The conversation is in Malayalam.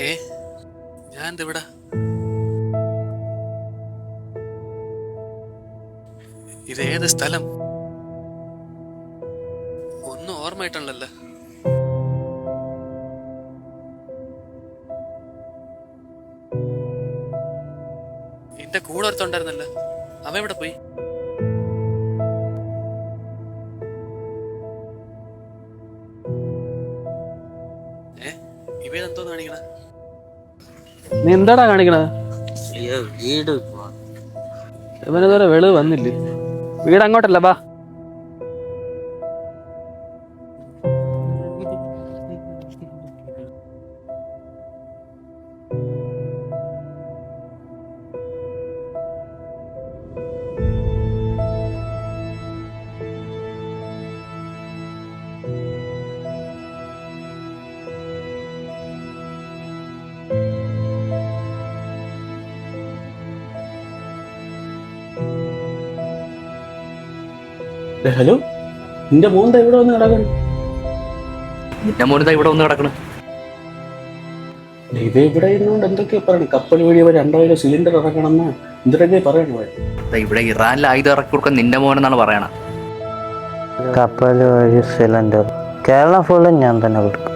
ഏ ഞാൻ ഇവിടെ ഇതേത് സ്ഥലം? ഒന്നും ഓർമ്മയായിട്ടുള്ളല്ലോ. എന്റെ കൂടെ ഒരുത്തുണ്ടായിരുന്നല്ലോ, അവ എവിടെ പോയി? ഏ ഇവരെന്തോന്ന് കാണിക്കണ? നീ എന്താടാ കാണിക്കണത്? വീട് ഇവനിതുവരെ വെളി വന്നില്ലേ? വീട് അങ്ങോട്ടല്ല, ബാ. ഹലോ, നിന്റെ മോന്താ ഇവിടെ വന്ന് കിടക്കണം? നിന്റെ മോനിതാ ഇവിടെ വന്ന് കിടക്കണം. ഇത് ഇവിടെ ഇരുന്നുകൊണ്ട് എന്തൊക്കെയാ പറയണം? കപ്പൽ വഴി അവർ 2000 സിലിണ്ടർ ഇറക്കണമെന്ന് എന്തിനൊക്കെ പറയണോ? ഇവിടെ ഇറാനിൽ ആയുധം ഇറക്കി കൊടുക്കാൻ നിന്റെ മോനെന്നാണ് പറയണത്. കപ്പൽ വഴി സിലിണ്ടർ കേരളം ഫുള്ളും ഞാൻ തന്നെ കൊടുക്കും.